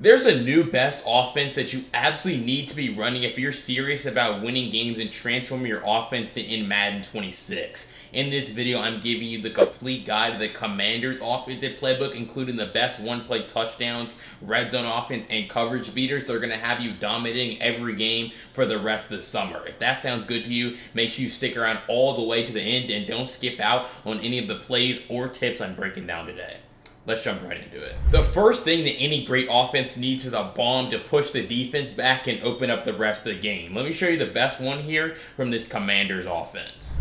There's a new best offense that you absolutely need to be running if you're serious about winning games and transforming your offense to in Madden 26. In this video, I'm giving you the complete guide to the Commanders offensive playbook, including the best one-play touchdowns, red zone offense, and coverage beaters. They're going to have you dominating every game for the rest of the summer. If that sounds good to you, make sure you stick around all the way to the end and don't skip out on any of the plays or tips I'm breaking down today. Let's jump right into it. The first thing that any great offense needs is a bomb to push the defense back and open up the rest of the game. Let me show you the best one here from this Commanders offense.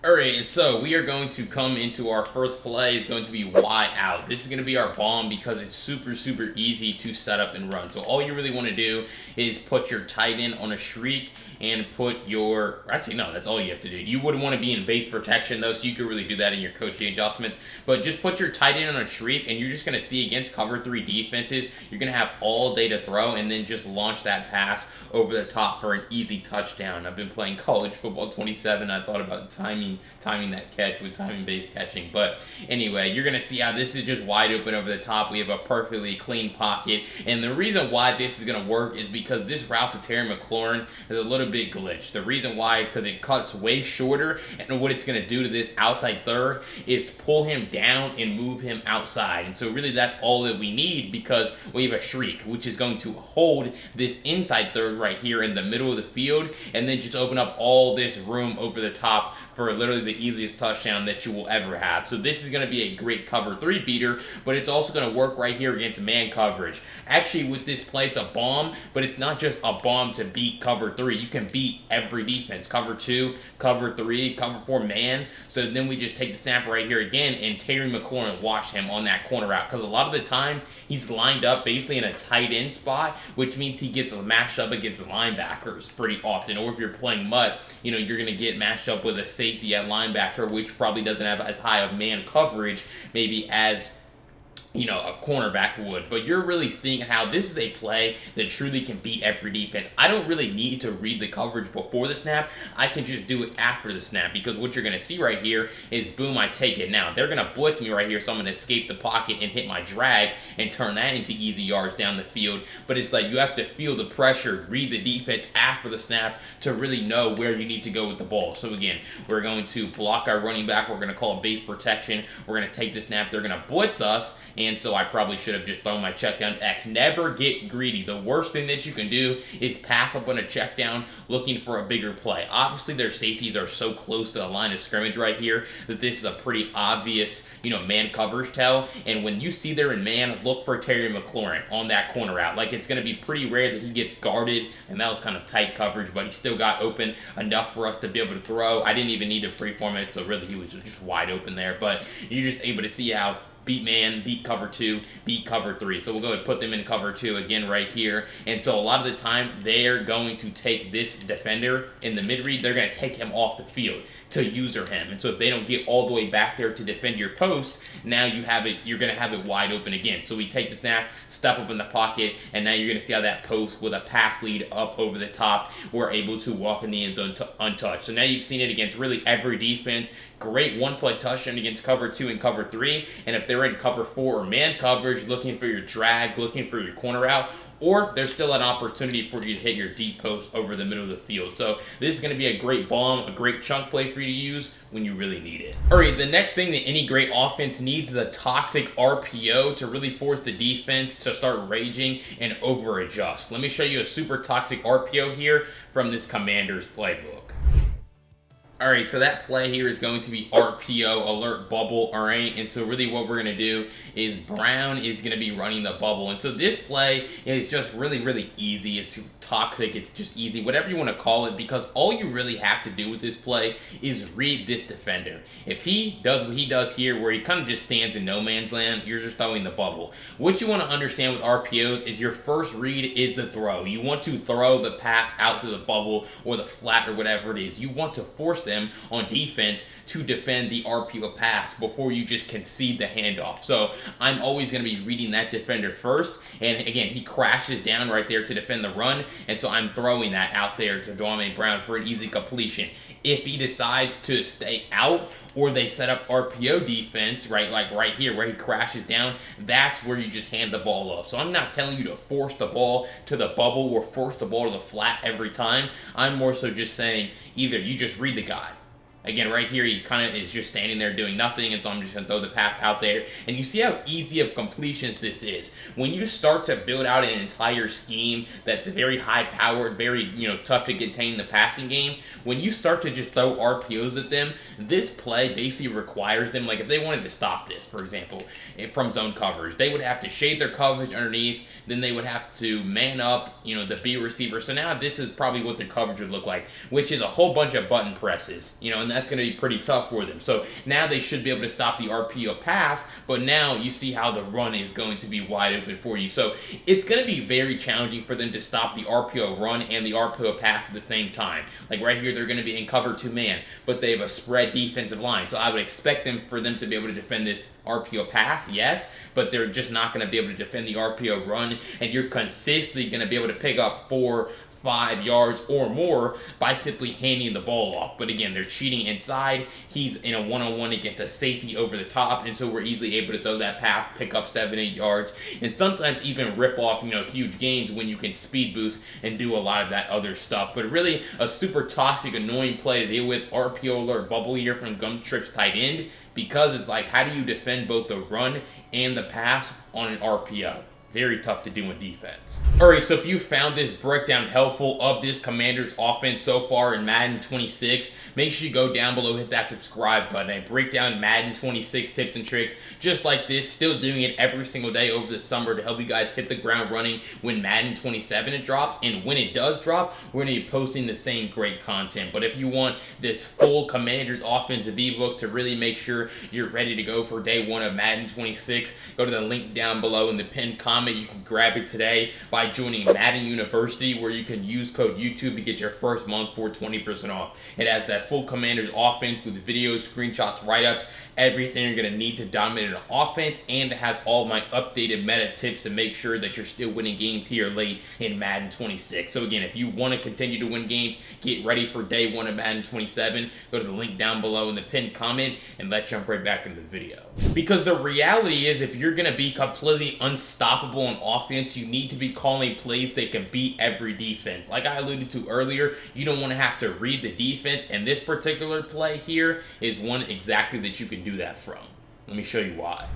Alright, so we are going to come into our first play. It's going to be Y out. This is going to be our bomb because it's super easy to set up and run. So all you really want to do is put your tight end on a shriek and put your, actually no, that's all you have to do. You wouldn't want to be in base protection though, so you could really do that in your coach D adjustments. But just put your tight end on a shriek and you're just going to see against cover 3 defenses, you're going to have all day to throw and then just launch that pass over the top for an easy touchdown. I've been playing college football 27. I thought about timing that catch with timing-based catching. But anyway, you're going to see how this is just wide open over the top. We have a perfectly clean pocket. And the reason why this is going to work is because this route to Terry McLaurin is a little bit glitched. The reason why is because it cuts way shorter. And what it's going to do to this outside third is pull him down and move him outside. And so really that's all that we need because we have a shriek, which is going to hold this inside third right here in the middle of the field and then just open up all this room over the top for literally the easiest touchdown that you will ever have. So this is going to be a great cover 3 beater, but it's also going to work right here against man coverage. Actually, with this play, it's a bomb, but it's not just a bomb to beat cover 3. You can beat every defense. Cover 2, cover 3, cover 4 man. So then we just take the snap right here again, and Terry McLaurin watch him on that corner route. Because a lot of the time, he's lined up basically in a tight end spot, which means he gets matched up against linebackers pretty often. Or if you're playing MUT, you know, you're going to get matched up with a safety at linebacker, which probably doesn't have as high of man coverage maybe as, you know, a cornerback would. But you're really seeing how this is a play that truly can beat every defense. I don't really need to read the coverage before the snap. I can just do it after the snap because what you're going to see right here is boom, I take it. Now, they're going to blitz me right here, so I'm going to escape the pocket and hit my drag and turn that into easy yards down the field. But it's like you have to feel the pressure, read the defense after the snap to really know where you need to go with the ball. So again, we're going to block our running back. We're going to call it base protection. We're going to take the snap. They're going to blitz us. And so I probably should have just thrown my check down to X. Never get greedy. The worst thing that you can do is pass up on a check down looking for a bigger play. Obviously, their safeties are so close to the line of scrimmage right here that this is a pretty obvious, you know, man coverage tell. And when you see they're in man, look for Terry McLaurin on that corner route. Like, it's going to be pretty rare that he gets guarded, and that was kind of tight coverage, but he still got open enough for us to be able to throw. I didn't even need to freeform it, so really he was just wide open there. But you're just able to see how beat man, beat cover 2, beat cover 3. So we'll go ahead and put them in cover 2 again right here. And so a lot of the time, they're going to take this defender in the mid-read. They're going to take him off the field to user him. And so if they don't get all the way back there to defend your post, now you have it, you're going to have it wide open again. So we take the snap, step up in the pocket, and now you're going to see how that post with a pass lead up over the top, we're able to walk in the end zone untouched. So now you've seen it against really every defense. Great one-play touchdown against cover 2 and cover 3. And if they're in cover 4 or man coverage, looking for your drag, looking for your corner out, or there's still an opportunity for you to hit your deep post over the middle of the field. So this is going to be a great bomb, a great chunk play for you to use when you really need it. All right, the next thing that any great offense needs is a toxic RPO to really force the defense to start raging and over-adjust. Let me show you a super toxic RPO here from this Commanders playbook. Alright, so that play here is going to be RPO, alert bubble, alright? And so really what we're going to do is Brown is going to be running the bubble. And so this play is just really easy. It's toxic, it's just easy, whatever you want to call it, because all you really have to do with this play is read this defender. If he does what he does here, where he kind of just stands in no man's land, you're just throwing the bubble. What you want to understand with RPOs is your first read is the throw. You want to throw the pass out to the bubble or the flat or whatever it is. You want to force them on defense to defend the RPO pass before you just concede the handoff. So I'm always going to be reading that defender first. And again, he crashes down right there to defend the run. and so I'm throwing that out there to Dwayne Brown for an easy completion. If he decides to stay out, or they set up RPO defense, right, like right here where he crashes down, that's where you just hand the ball off. So I'm not telling you to force the ball to the bubble or force the ball to the flat every time. I'm more so just saying either you just read the guy. Again, right here, he kind of is just standing there doing nothing, and so I'm just going to throw the pass out there. And you see how easy of completions this is. When you start to build out an entire scheme that's very high-powered, very, tough to contain the passing game, when you start to just throw RPOs at them, this play basically requires them, like if they wanted to stop this, for example, from zone coverage, they would have to shade their coverage underneath, then they would have to man up, the B receiver. So now this is probably what the coverage would look like, which is a whole bunch of button presses, and that's going to be pretty tough for them. So now they should be able to stop the RPO pass, but now you see how the run is going to be wide open for you. So it's going to be very challenging for them to stop the RPO run and the RPO pass at the same time. Like right here, they're going to be in cover 2-man, but they have a spread defensive line. So I would expect for them to be able to defend this RPO pass, yes, but they're just not going to be able to defend the RPO run, and you're consistently going to be able to pick up 4-5 yards or more by simply handing the ball off. But again, they're cheating inside. He's in a one-on-one against a safety over the top, and so we're easily able to throw that pass, pick up 7-8 yards, and sometimes even rip off, huge gains when you can speed boost and do a lot of that other stuff. But really, a super toxic, annoying play to deal with. RPO alert bubble here from Gumtrip's tight end, because it's like, how do you defend both the run and the pass on an RPO? Very tough to do in defense. Alright, so if you found this breakdown helpful of this Commanders offense so far in Madden 26, make sure you go down below, hit that subscribe button. I break down Madden 26 tips and tricks just like this, still doing it every single day over the summer to help you guys hit the ground running when Madden 27 it drops. And when it does drop, we're going to be posting the same great content. But if you want this full Commanders offensive ebook to really make sure you're ready to go for day one of Madden 26, go to the link down below in the pinned comment. You can grab it today by joining Madden University, where you can use code YouTube to get your first month for 20% off. It has that full Commanders offense with videos, screenshots, write-ups, everything you're going to need to dominate an offense, and it has all my updated meta tips to make sure that you're still winning games here late in Madden 26. So again, if you want to continue to win games, get ready for day one of Madden 27, go to the link down below in the pinned comment, and let's jump right back into the video. Because the reality is, if you're going to be completely unstoppable on offense, you need to be calling plays that can beat every defense. Like I alluded to earlier, you don't want to have to read the defense, and this particular play here is one exactly that you can do that from. Let me show you why.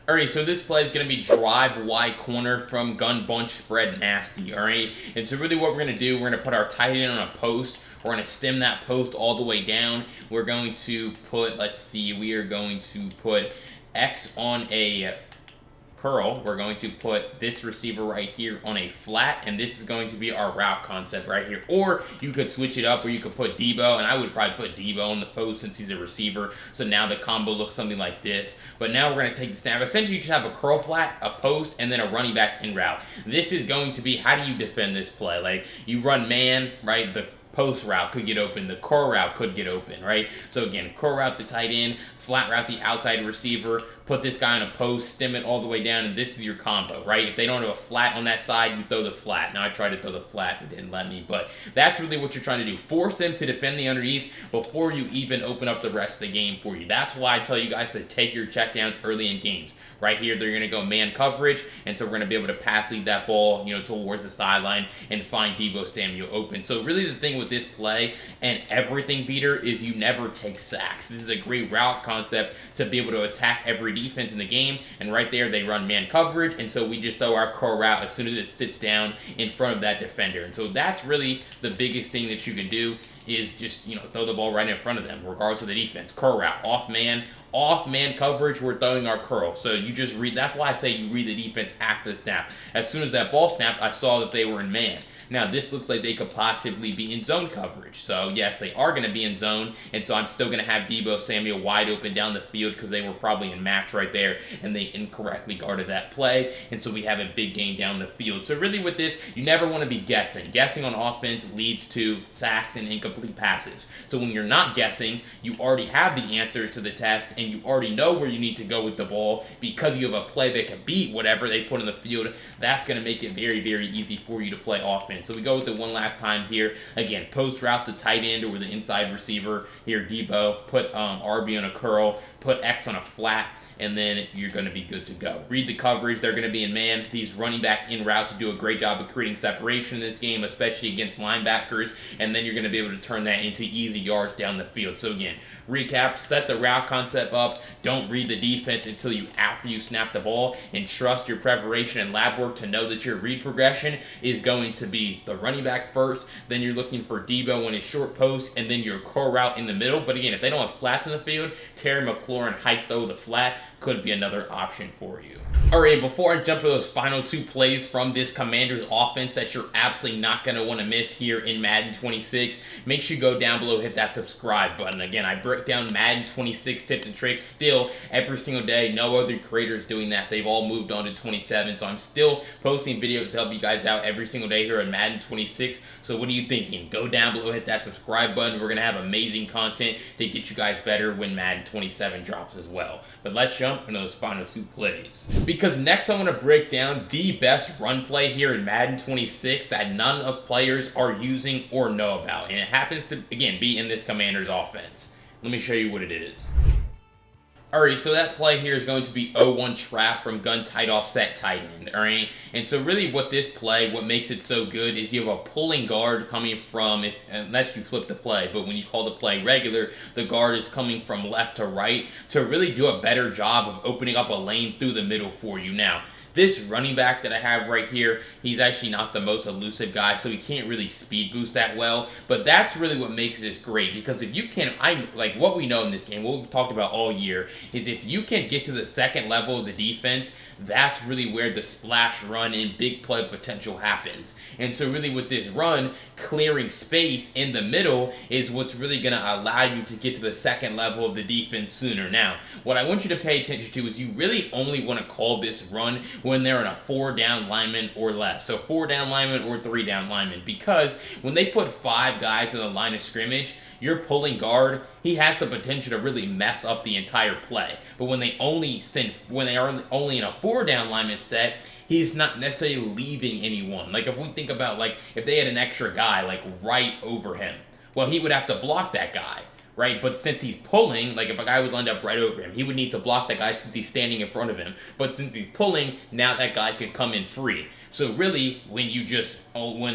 Alright, so this play is going to be drive wide corner from gun bunch spread nasty, alright? And so really what we're going to do, we're going to put our tight end on a post. We're going to stem that post all the way down. We're going to put, we are going to put X on a curl. We're going to put this receiver right here on a flat, and this is going to be our route concept right here. Or you could switch it up, or you could put Debo, and I would probably put Debo on the post since he's a receiver. So now the combo looks something like this. But now we're going to take the snap. Essentially, you just have a curl flat, a post, and then a running back in route. This is going to be, how do you defend this play? Like, you run man, right? The post route could get open, the curl route could get open, right? So again, curl route the tight end, flat route the outside receiver, put this guy on a post, stem it all the way down, and this is your combo, right? If they don't have a flat on that side, you throw the flat. Now I tried to throw the flat, it didn't let me, but that's really what you're trying to do. Force them to defend the underneath before you even open up the rest of the game for you. That's why I tell you guys to take your checkdowns early in games. Right here, they're going to go man coverage, and so we're going to be able to pass lead that ball, towards the sideline and find Debo Samuel open. So really the thing with this play and everything beater is you never take sacks. This is a great route concept to be able to attack every defense in the game, and right there they run man coverage, and so we just throw our curl route as soon as it sits down in front of that defender. And so that's really the biggest thing that you can do is just, throw the ball right in front of them, regardless of the defense. Curl route, off man coverage, we're throwing our curl. So you just read, that's why I say you read the defense after the snap. As soon as that ball snapped, I saw that they were in man. Now, this looks like they could possibly be in zone coverage. So, yes, they are going to be in zone, and so I'm still going to have Deebo Samuel wide open down the field because they were probably in match right there, and they incorrectly guarded that play, and so we have a big game down the field. So really with this, you never want to be guessing. Guessing on offense leads to sacks and incomplete passes. So when you're not guessing, you already have the answers to the test, and you already know where you need to go with the ball because you have a play that can beat whatever they put on the field. That's going to make it very, very easy for you to play offense. So we go with it one last time here. Again, post route the tight end or the inside receiver. Here, Deebo, put RB on a curl, put X on a flat, and then you're going to be good to go. Read the coverage. They're going to be in man. These running back in routes do a great job of creating separation in this game, especially against linebackers, and then you're going to be able to turn that into easy yards down the field. So again, recap, set the route concept up. Don't read the defense until after you snap the ball, and trust your preparation and lab work to know that your read progression is going to be the running back first, then you're looking for Deebo in his short post, and then your core route in the middle. But again, if they don't have flats in the field, Terry McLaurin height throw the flat could be another option for you. Alright, before I jump to those final two plays from this Commanders offense that you're absolutely not going to want to miss here in Madden 26, make sure you go down below, hit that subscribe button. Again, I break down Madden 26 tips and tricks still every single day. No other creators doing that. They've all moved on to 27, so I'm still posting videos to help you guys out every single day here in Madden 26. So what are you thinking? Go down below, hit that subscribe button. We're going to have amazing content to get you guys better when Madden 27 drops as well. But let's jump into those final two plays. Because next I want to break down the best run play here in Madden 26 that none of players are using or know about. And it happens to, again, be in this Commanders offense. Let me show you what it is. Alright, so that play here is going to be 0-1 trap from gun tight offset tight end, alright? And so really what this play, what makes it so good is you have a pulling guard coming from, unless you flip the play, but when you call the play regular, the guard is coming from left to right to really do a better job of opening up a lane through the middle for you. Now, this running back that I have right here, he's actually not the most elusive guy, so he can't really speed boost that well. But that's really what makes this great, because if you can, like what we know in this game, what we've talked about all year, is if you can get to the second level of the defense, that's really where the splash run and big play potential happens. And so really with this run, clearing space in the middle is what's really going to allow you to get to the second level of the defense sooner. Now, what I want you to pay attention to is you really only want to call this run when they're in a 4-down lineman or less. So 4-down lineman or 3-down lineman, because when they put 5 guys in the line of scrimmage, your pulling guard, he has the potential to really mess up the entire play. But when they are only in a 4-down lineman set, he's not necessarily leaving anyone. Like if we think about like if they had an extra guy like right over him, well, he would have to block that guy, right? But since he's pulling, like if a guy was lined up right over him, he would need to block that guy since he's standing in front of him. But since he's pulling, now that guy could come in free. So really, when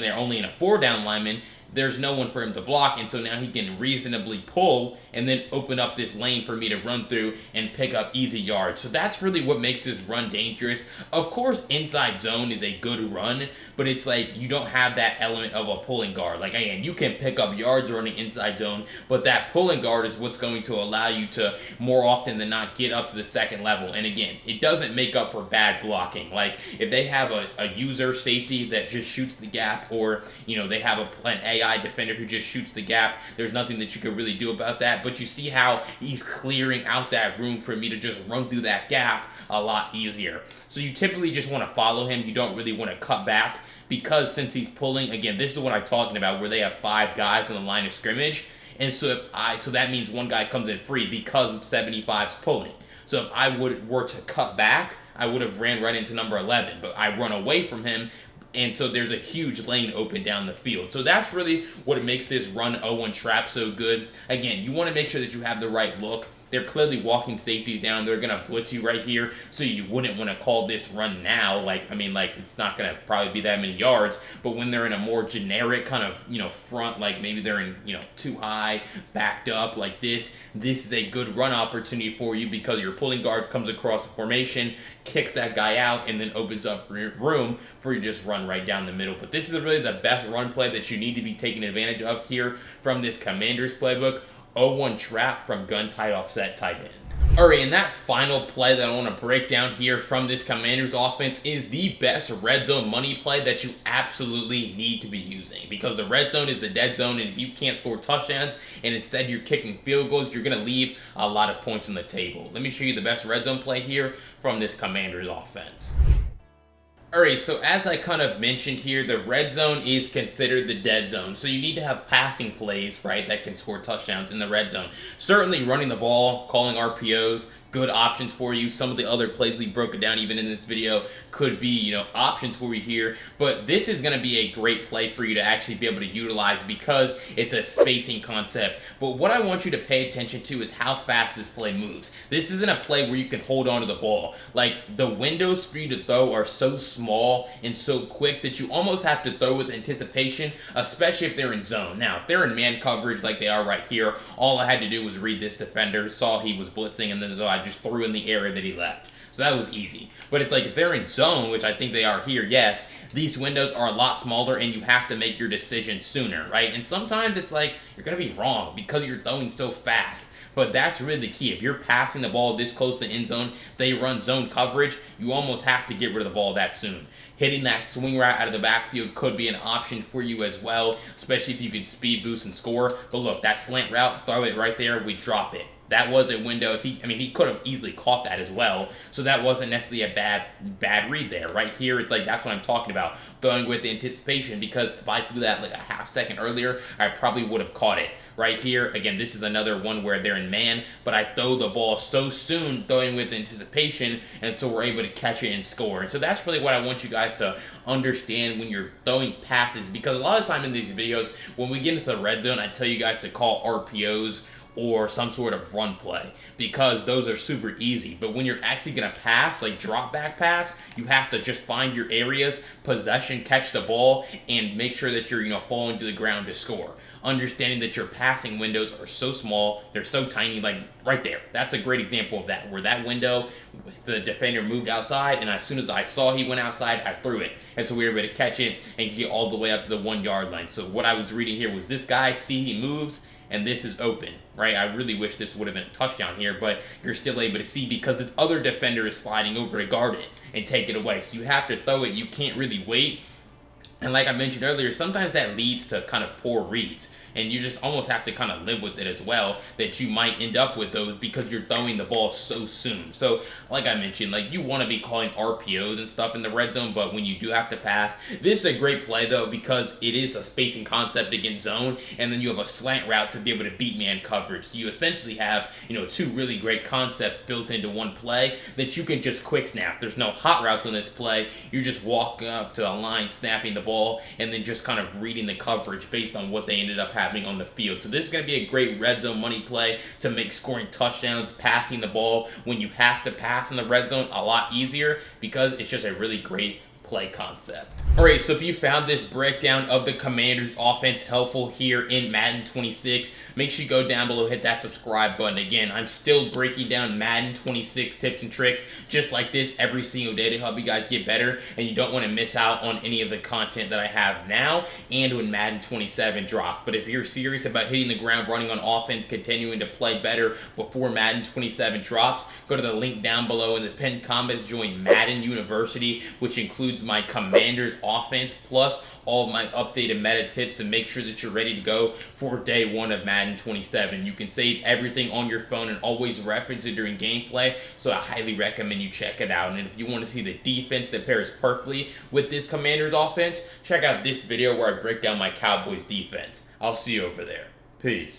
they're only in a 4-down lineman, there's no one for him to block, and so now he can reasonably pull and then open up this lane for me to run through and pick up easy yards. So that's really what makes this run dangerous. Of course, inside zone is a good run, but it's like you don't have that element of a pulling guard. Like, again, you can pick up yards running inside zone, but that pulling guard is what's going to allow you to more often than not get up to the second level. And again, it doesn't make up for bad blocking. Like, if they have a user safety that just shoots the gap, or, you know, they have an AI defender who just shoots the gap, there's nothing that you can really do about that. But you see how he's clearing out that room for me to just run through that gap a lot easier. So you typically just want to follow him. You don't really want to cut back, because since he's pulling, again, this is what I'm talking about, where they have 5 guys on the line of scrimmage. And so so that means one guy comes in free because 75's pulling. So if I were to cut back, I would have ran right into number 11, but I run away from him, and so there's a huge lane open down the field. So that's really what makes this run 0-1 trap so good. Again, you want to make sure that you have the right look. They're clearly walking safeties down. They're going to blitz you right here, so you wouldn't want to call this run now. Like, I mean, like, it's not going to probably be that many yards, but when they're in a more generic kind of, you know, front, like maybe they're in, you know, too high, backed up like this is a good run opportunity for you, because your pulling guard comes across the formation, kicks that guy out, and then opens up room for you to just run right down the middle. But this is really the best run play that you need to be taking advantage of here from this Commanders playbook. 0-1 trap from gun tight offset tight end. Alright, and that final play that I want to break down here from this Commanders offense is the best red zone money play that you absolutely need to be using, because the red zone is the dead zone, and if you can't score touchdowns and instead you're kicking field goals, you're going to leave a lot of points on the table. Let me show you the best red zone play here from this Commanders offense. Alright, so as I kind of mentioned here, the red zone is considered the dead zone. So you need to have passing plays, right, that can score touchdowns in the red zone. Certainly running the ball, calling RPOs, good options for you. Some of the other plays we broke it down even in this video could be, options for you here. But this is going to be a great play for you to actually be able to utilize because it's a spacing concept. But what I want you to pay attention to is how fast this play moves. This isn't a play where you can hold on to the ball. Like, the windows for you to throw are so small and so quick that you almost have to throw with anticipation, especially if they're in zone. Now, if they're in man coverage like they are right here, all I had to do was read this defender, saw he was blitzing, and then I just threw in the area that he left. So that was easy. But it's like if they're in zone, which I think they are here, yes, these windows are a lot smaller and you have to make your decision sooner, right? And sometimes it's like you're going to be wrong because you're throwing so fast. But that's really the key. If you're passing the ball this close to end zone, they run zone coverage, you almost have to get rid of the ball that soon. Hitting that swing route out of the backfield could be an option for you as well, especially if you can speed boost and score. But look, that slant route, throw it right there, we drop it. That was a window. He could have easily caught that as well. So that wasn't necessarily a bad read there. Right here, it's like that's what I'm talking about. Throwing with the anticipation, because if I threw that like a half second earlier, I probably would have caught it. Right here, again, this is another one where they're in man, but I throw the ball so soon, throwing with anticipation, and so we're able to catch it and score. And so that's really what I want you guys to understand when you're throwing passes, because a lot of time in these videos, when we get into the red zone, I tell you guys to call RPOs or some sort of run play, because those are super easy. But when you're actually going to pass, like drop back pass, you have to just find your areas, possession, catch the ball, and make sure that you're falling to the ground to score. Understanding that your passing windows are so small, they're so tiny, like right there. That's a great example of that, where that window, the defender moved outside, and as soon as I saw he went outside, I threw it. And so we were able to catch it and get all the way up to the 1 yard line. So what I was reading here was this guy, see he moves, and this is open, right? I really wish this would have been a touchdown here, but you're still able to see because this other defender is sliding over to guard it and take it away. So you have to throw it. You can't really wait. And like I mentioned earlier, sometimes that leads to kind of poor reads. And you just almost have to kind of live with it as well, that you might end up with those because you're throwing the ball so soon. So, like I mentioned, like you want to be calling RPOs and stuff in the red zone, but when you do have to pass, this is a great play though, because it is a spacing concept against zone, and then you have a slant route to be able to beat man coverage. So you essentially have, two really great concepts built into one play that you can just quick snap. There's no hot routes on this play. You're just walking up to the line, snapping the ball, and then just kind of reading the coverage based on what they ended up having on the field. So this is going to be a great red zone money play to make scoring touchdowns, passing the ball when you have to pass in the red zone a lot easier, because it's just a really great play concept. Alright, so if you found this breakdown of the Commanders offense helpful here in Madden 26, make sure you go down below, hit that subscribe button. Again, I'm still breaking down Madden 26 tips and tricks just like this every single day to help you guys get better, and you don't want to miss out on any of the content that I have now and when Madden 27 drops. But if you're serious about hitting the ground running on offense, continuing to play better before Madden 27 drops, go to the link down below in the pinned comment to join Madden University, which includes my Commanders offense plus all of my updated meta tips to make sure that you're ready to go for day 1 of Madden 27. You can save everything on your phone and always reference it during gameplay, so I highly recommend you check it out. And if you want to see the defense that pairs perfectly with this Commanders offense, check out this video where I break down my Cowboys defense. I'll see you over there. Peace.